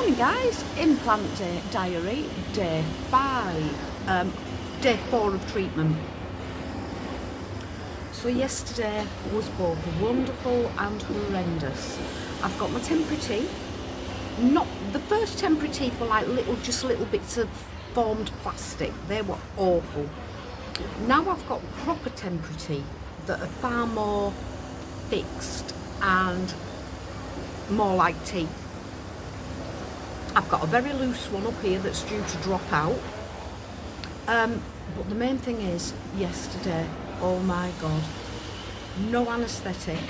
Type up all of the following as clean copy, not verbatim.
Morning guys, implant diary, day 5, day 4 of treatment. So yesterday was both wonderful and horrendous. I've got my temporary teeth. Not the first temporary teeth were like just little bits of formed plastic. They were awful. Now I've got proper temporary teeth that are far more fixed and more like teeth. I've got a very loose one up here that's due to drop out. But the main thing is, yesterday, oh my God, no anaesthetic,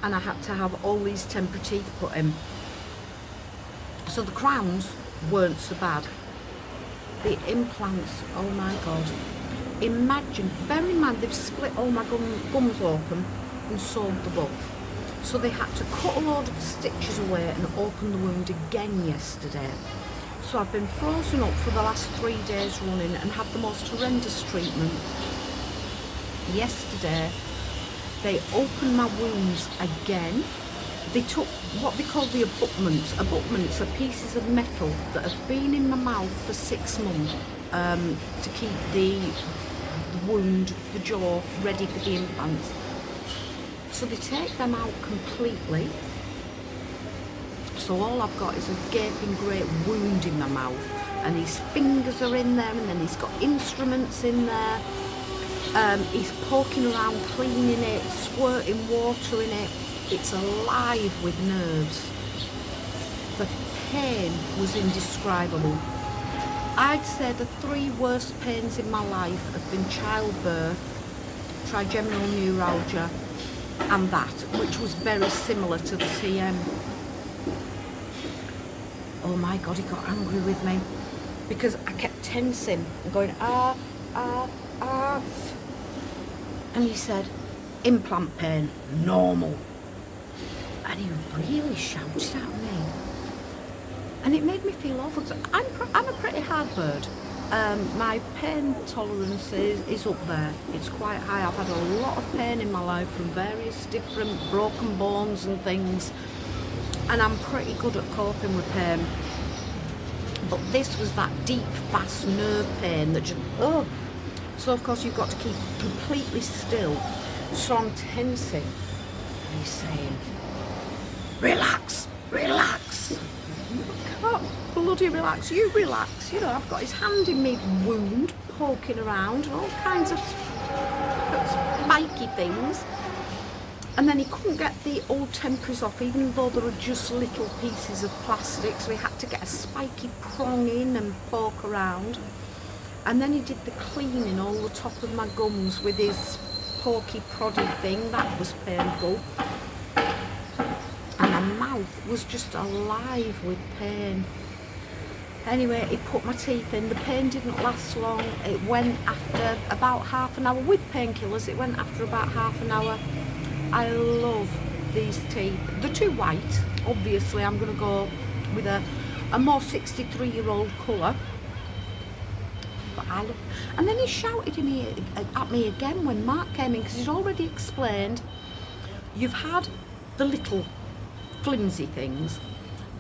and I had to have all these temporary teeth put in. So the crowns weren't so bad. The implants, oh my God. Imagine, bear in mind they've split all my gums open and sewed them up. So they had to cut a load of the stitches away and open the wound again yesterday. So I've been frozen up for the last 3 days running and had the most horrendous treatment. Yesterday, they opened my wounds again. They took what they call the abutments. Abutments are pieces of metal that have been in my mouth for 6 months to keep the wound, the jaw, ready for the implants. So they take them out completely. So all I've got is a gaping great wound in my mouth, and his fingers are in there, and then he's got instruments in there. He's poking around, cleaning it, squirting water in it. It's alive with nerves. The pain was indescribable. I'd say the 3 worst pains in my life have been childbirth, trigeminal neuralgia, and that, which was very similar to the TM. Oh my God, he got angry with me because I kept tensing and going, ah. And he said, implant pain, normal. And he really shouted at me. And it made me feel awful. I'm a pretty hard bird. My pain tolerance is up there. It's quite high. I've had a lot of pain in my life from various different broken bones and things, and I'm pretty good at coping with pain. But this was that deep, fast nerve pain that just, oh. So of course you've got to keep completely still. So I'm tensing. And he's saying, relax, relax. I can't bloody relax, you relax. You know, I've got his hand in me wound, poking around and all kinds of spiky things. And then he couldn't get the old temporaries off, even though there were just little pieces of plastic, so he had to get a spiky prong in and poke around. And then he did the cleaning all the top of my gums with his pokey proddy thing. That was painful. And my mouth was just alive with pain. Anyway, he put my teeth in. The pain didn't last long. It went after about half an hour. With painkillers, it went after about half an hour. I love these teeth. They're too white. Obviously, I'm going to go with a more 63-year-old colour. But I love. And then he shouted at me again when Mark came in, because he'd already explained, you've had the little flimsy things.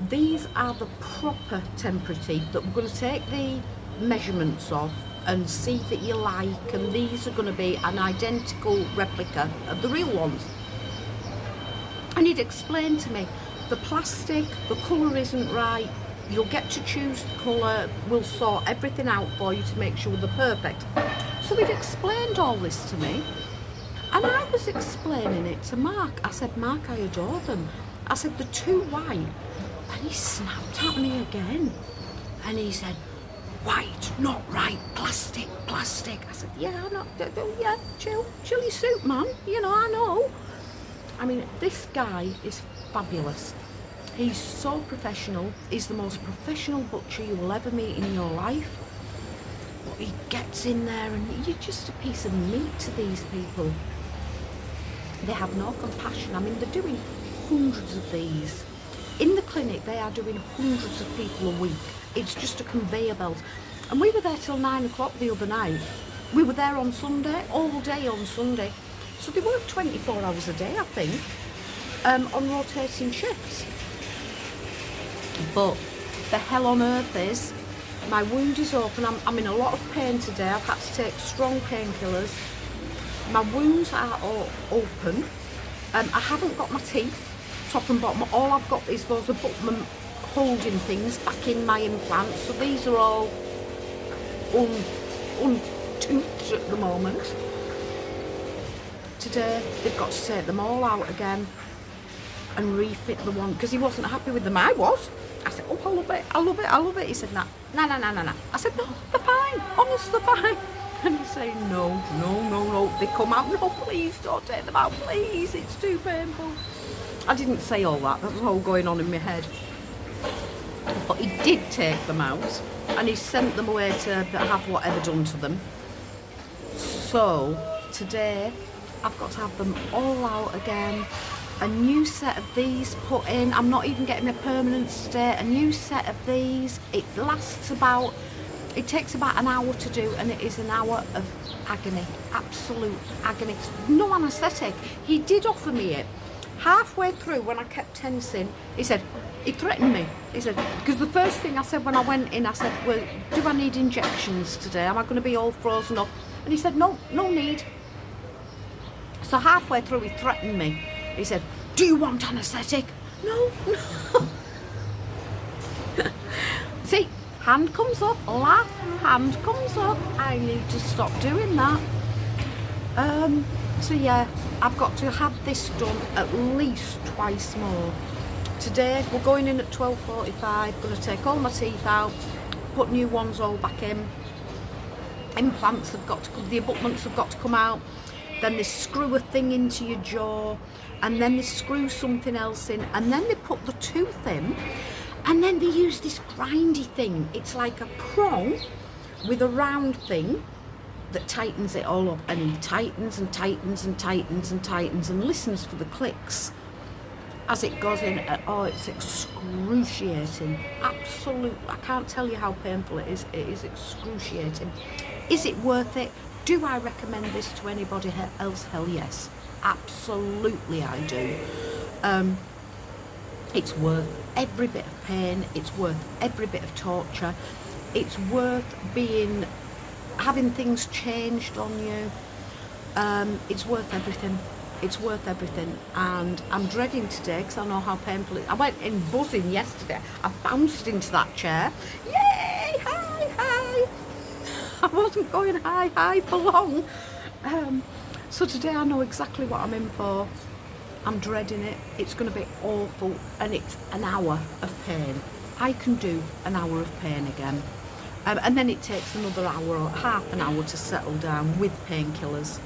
These are the proper temporary teeth that we're going to take the measurements of and see that you like, and these are going to be an identical replica of the real ones. And he'd explained to me, the plastic, the colour isn't right, you'll get to choose the colour, we'll sort everything out for you to make sure they're perfect. So he'd explained all this to me, and I was explaining it to Mark. I said, Mark, I adore them. I said, they're too white. And he snapped at me again. And he said, white, not right, plastic, plastic. I said, yeah, I know, yeah, chill your suit, man. You know, I know. I mean, this guy is fabulous. He's so professional. He's the most professional butcher you will ever meet in your life. But he gets in there and you're just a piece of meat to these people. They have no compassion. I mean, they're doing hundreds of these. In the clinic, they are doing hundreds of people a week. It's just a conveyor belt. And we were there till 9 o'clock the other night. We were there on Sunday, all day on Sunday. So they work 24 hours a day, I think, on rotating shifts. But the hell on earth is, my wound is open. I'm in a lot of pain today. I've had to take strong painkillers. My wounds are all open. I haven't got my teeth, top and bottom. All I've got is those abutment holding things back in my implants. So these are all untoothed at the moment. Today they've got to take them all out again and refit the one, because he wasn't happy with them. I was. I said, oh, I love it, I love it, I love it. He said, nah. I said, no, they're fine, honest, they're fine. And he's saying, no. They come out, no, please don't take them out, please, it's too painful. I didn't say all that was all going on in my head. But he did take them out, and he sent them away to have whatever done to them. So today I've got to have them all out again. A new set of these put in. I'm not even getting my permanents today. A new set of these. It takes about an hour to do, and it is an hour of agony, absolute agony. No anaesthetic. He did offer me it. Halfway through, when I kept tensing, he threatened me. He said, because the first thing I said when I went in, I said, well, do I need injections today? Am I going to be all frozen up? And he said, no need. So halfway through, he threatened me. He said, do you want anaesthetic? No. See, hand comes up, laugh, hand comes up. I need to stop doing that. So yeah, I've got to have this done at least twice more. Today, we're going in at 12:45, going to take all my teeth out, put new ones all back in. Implants have got to come, the abutments have got to come out. Then they screw a thing into your jaw, and then they screw something else in, and then they put the tooth in, and then they use this grindy thing. It's like a prong with a round thing that tightens it all up, and he tightens and tightens and tightens and tightens and listens for the clicks as it goes in. Oh, it's excruciating. Absolutely, I can't tell you how painful it is. It is excruciating. Is it worth it? Do I recommend this to anybody else? Hell yes, absolutely I do. It's worth every bit of pain. It's worth every bit of torture. It's worth having things changed on you. It's worth everything. It's worth everything. And I'm dreading today because I know how painful it is. I went in buzzing yesterday. I bounced into that chair. Yay! Hi! I wasn't going high for long. So today I know exactly what I'm in for. I'm dreading it. It's going to be awful, and it's an hour of pain. I can do an hour of pain again. And then it takes another hour or half an hour to settle down with painkillers.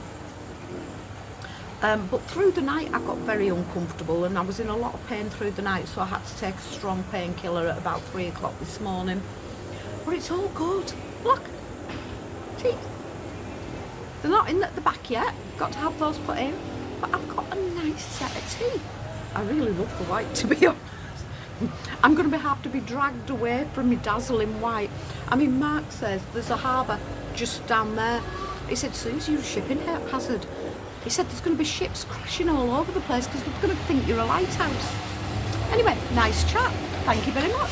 But through the night I got very uncomfortable, and I was in a lot of pain through the night, so I had to take a strong painkiller at about 3 o'clock this morning. But it's all good. Look. See? They're not in at the back yet. Got to have those put in. But I've got a nice set of teeth. I really love the white, to be honest. I'm going to have to be dragged away from my dazzling white. I mean, Mark says there's a harbour just down there. He said, Susie, you're a shipping hazard. He said there's going to be ships crashing all over the place because they're going to think you're a lighthouse. Anyway, nice chat. Thank you very much.